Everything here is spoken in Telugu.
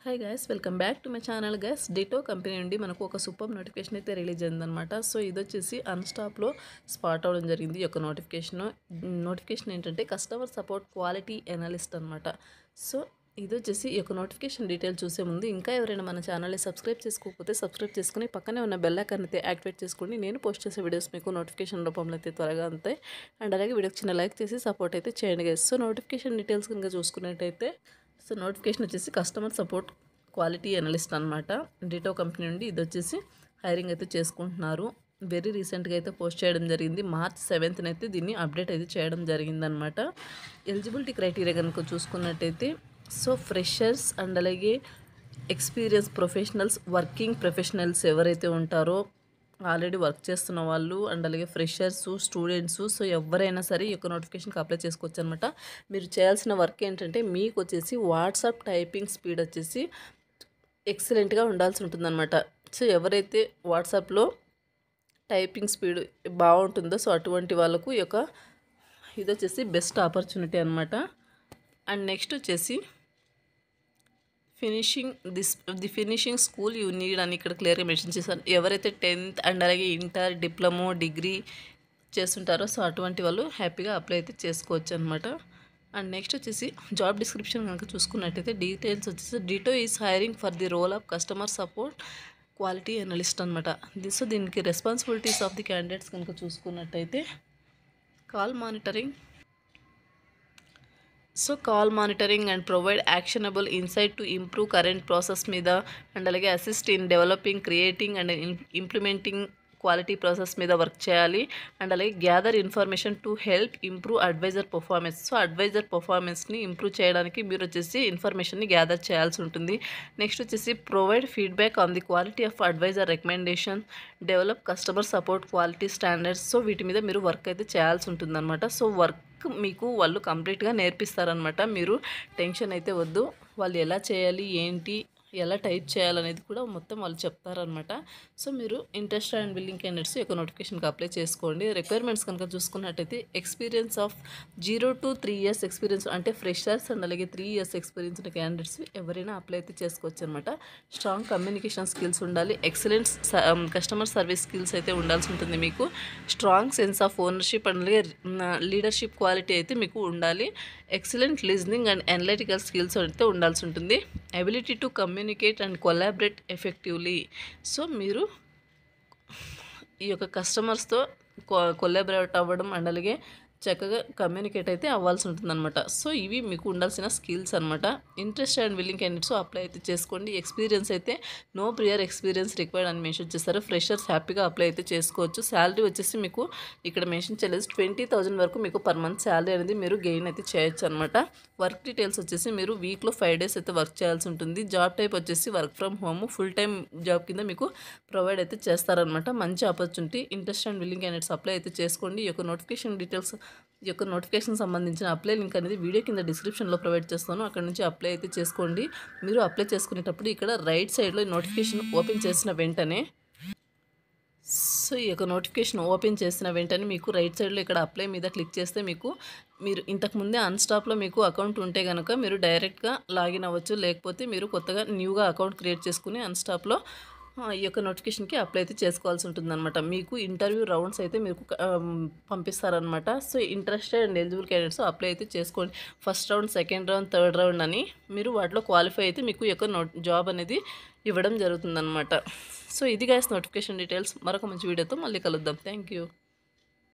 Hi guys, welcome back to my channel guys. Ditto company నుండి మనకు ఒక సూపర్ నోటిఫికేషన్ అయితే రిలీజ్ అయిందనమాట. సో ఇది వచ్చేసి అన్స్టాప్లో స్పాట్ అవ్వడం జరిగింది. ఈ యొక్క నోటిఫికేషన్ ఏంటంటే కస్టమర్ సపోర్ట్ క్వాలిటీ ఎనాలిస్ట్ అనమాట. సో ఇది వచ్చేసి ఈ యొక్క నోటిఫికేషన్ డీటెయిల్ చూసే ముందు ఇంకా ఎవరైనా మన ఛానల్ని సబ్స్క్రైబ్ చేసుకోకపోతే సబ్స్క్రైబ్ చేసుకుని పక్కనే ఉన్న బెల్ ఐకాన్ అయితే యాక్టివేట్ చేసుకోండి. నేను పోస్ట్ చేసే వీడియోస్ మీకు నోటిఫికేషన్ రూపంలో అయితే త్వరగా అంతాయి. అండ్ అలాగే వీడియోకి చిన్న లైక్ చేసి సపోర్ట్ అయితే చేయండి గైస్. సో నోటిఫికేషన్ డీటెయిల్స్ కనుక చూసుకున్నట్టయితే నోటిఫికేషన్ వచ్చేసి కస్టమర్ సపోర్ట్ క్వాలిటీ అనలిస్ట్ అనమాట. డిటో కంపెనీ నుండి ఇది వచ్చేసి హైరింగ్ అయితే చేసుకుంటున్నారు. వెరీ రీసెంట్గా అయితే పోస్ట్ చేయడం జరిగింది. మార్చ్ 7th అయితే దీన్ని అప్డేట్ అయితే చేయడం జరిగిందనమాట. ఎలిజిబిలిటీ క్రైటీరియా కనుక చూసుకున్నట్టయితే ఫ్రెషర్స్ అండ్ అలాగే ఎక్స్పీరియన్స్ ప్రొఫెషనల్స్, వర్కింగ్ ప్రొఫెషనల్స్ ఎవరైతే ఉంటారో ఆల్రెడీ వర్క్ చేస్తున్న వాళ్ళు అండ్ అలాగే ఫ్రెషర్స్, స్టూడెంట్స్, సో ఎవరైనా సరే ఈ యొక్క నోటిఫికేషన్కి అప్లై చేసుకోవచ్చు అనమాట. మీరు చేయాల్సిన వర్క్ ఏంటంటే మీకు వచ్చేసి వాట్సాప్ టైపింగ్ స్పీడ్ వచ్చేసి ఎక్సలెంట్గా ఉండాల్సి ఉంటుందన్నమాట. సో ఎవరైతే వాట్సాప్లో టైపింగ్ స్పీడ్ బాగుంటుందో సో అటువంటి వాళ్ళకు ఈ యొక్క ఇది వచ్చేసి బెస్ట్ ఆపర్చునిటీ అనమాట. అండ్ నెక్స్ట్ వచ్చేసి ఫినిషింగ్ స్కూల్ యూ నీడ్ అని ఇక్కడ క్లియర్గా మెన్షన్ చేశారు. ఎవరైతే 10th అండ్ అలాగే ఇంటర్, డిప్లొమో, డిగ్రీ చేస్తుంటారో సో అటువంటి వాళ్ళు హ్యాపీగా అప్లై అయితే చేసుకోవచ్చు అనమాట. అండ్ నెక్స్ట్ వచ్చేసి జాబ్ డిస్క్రిప్షన్ కనుక చూసుకున్నట్టయితే డీటెయిల్స్ వచ్చేసి Ditto is hiring for the role of customer support quality analyst అనమాట. సో దీనికి రెస్పాన్సిబిలిటీస్ ఆఫ్ ది క్యాండిడేట్స్ కనుక చూసుకున్నట్టయితే call monitoring and provide actionable insight to improve current process మీద అండ్ అలాగే assist in developing, creating and implementing quality process మీద వర్క్ చేయాలి. అండ్ అలాగే gather information to help improve advisor performance. So advisor పర్ఫార్మెన్స్ని ఇంప్రూవ్ చేయడానికి మీరు వచ్చేసి ఇన్ఫర్మేషన్ని గ్యాదర్ చేయాల్సి ఉంటుంది. నెక్స్ట్ వచ్చేసి provide feedback on the quality of advisor recommendation, develop customer support quality standards. So వీటి మీద మీరు వర్క్ అయితే చేయాల్సి ఉంటుందన్నమాట. సో వర్క్ మీకు వాళ్ళు కంప్లీట్గా నేర్పిస్తారనమాట. మీరు టెన్షన్ అయితే వద్దు. వాళ్ళు ఎలా చేయాలి, ఏంటి, ఎలా టైప్ చేయాలనేది కూడా మొత్తం వాళ్ళు చెప్తారనమాట. సో మీరు ఇంట్రెస్ట్ అండ్ విల్లింగ్ క్యాండిడేట్స్ యొక్క నోటిఫికేషన్కి అప్లై చేసుకోండి. రిక్వైర్మెంట్స్ కనుక చూసుకున్నట్టయితే experience of 0 to 3 years experience అంటే ఫ్రెషర్స్ అండ్ అలాగే 3 years ఎక్స్పీరియన్స్ ఉన్న క్యాండిడేట్స్ ఎవరైనా అప్లై అయితే చేసుకోవచ్చు అనమాట. స్ట్రాంగ్ కమ్యూనికేషన్ స్కిల్స్ ఉండాలి. ఎక్సలెంట్ కస్టమర్ సర్వీస్ స్కిల్స్ అయితే ఉండాల్సి ఉంటుంది. మీకు strong sense of ownership and అలాగే లీడర్షిప్ క్వాలిటీ అయితే మీకు ఉండాలి. Excellent listening and analytical skills అయితే ఉండాల్సి ఉంటుంది. Ability to communicate and collaborate effectively. So మీరు ఈ యొక్క కస్టమర్స్తో కొలాబరేట్ అవ్వడం అండ్ అలాగే చక్కగా కమ్యూనికేట్ అయితే అవ్వాల్సి ఉంటుందన్నమాట. సో ఇవి మీకు ఉండాల్సిన స్కిల్స్ అనమాట. Interest and willing candidates apply అయితే చేసుకోండి. ఎక్స్పీరియన్స్ అయితే నో ప్రియర్ ఎక్స్పీరియన్స్ రిక్వైర్డ్ అని మెన్షన్ చేస్తారు. ఫ్రెషర్స్ హ్యాపీగా అప్లై అయితే చేసుకోవచ్చు. శాలరీ వచ్చేసి మీకు ఇక్కడ మెన్షన్ చేయలేదు, 20,000 వరకు మీకు పర్ మంత్ శాలరీ అనేది మీరు గెయిన్ అయితే చేయొచ్చు అనమాట. వర్క్ డీటెయిల్స్ వచ్చేసి మీరు వీక్లో 5 days అయితే వర్క్ చేయాల్సి ఉంటుంది. జాబ్ టైప్ వచ్చేసి work from home, full time job కింద మీకు ప్రొవైడ్ అయితే చేస్తారనమాట. మంచి opportunity. Interest and willing candidates apply అయితే చేసుకోండి. ఈ యొక్క నోటిఫికేషన్ డీటెయిల్స్, ఈ యొక్క నోటిఫికేషన్ సంబంధించిన అప్లై లింక్ అనేది వీడియో కింద డిస్క్రిప్షన్లో ప్రొవైడ్ చేస్తాను. అక్కడ నుంచి అప్లై అయితే చేసుకోండి. మీరు అప్లై చేసుకునేటప్పుడు ఇక్కడ రైట్ సైడ్లో నోటిఫికేషన్ ఓపెన్ చేసిన వెంటనే ఈ యొక్క నోటిఫికేషన్ ఓపెన్ చేసిన వెంటనే మీకు రైట్ సైడ్లో ఇక్కడ అప్లై మీద క్లిక్ చేస్తే మీరు ఇంతకుముందే అన్స్టాప్లో మీకు అకౌంట్ ఉంటే కనుక మీరు డైరెక్ట్గా లాగిన్ అవ్వచ్చు. లేకపోతే మీరు కొత్తగా న్యూగా అకౌంట్ క్రియేట్ చేసుకుని అన్స్టాప్లో ఈ యొక్క నోటిఫికేషన్కి అప్లై అయితే చేసుకోవాల్సి ఉంటుందన్నమాట. మీకు ఇంటర్వ్యూ రౌండ్స్ అయితే మీకు పంపిస్తారనమాట. So interested and eligible candidates apply అయితే చేసుకోండి. First round, second round, third round అని మీరు వాటిలో క్వాలిఫై అయితే మీకు ఈ యొక్క జాబ్ అనేది ఇవ్వడం జరుగుతుందన్నమాట. సో ఇది గైస్ నోటిఫికేషన్ డీటెయిల్స్. మరొక మంచి వీడియోతో మళ్ళీ కలుద్దాం. Thank you.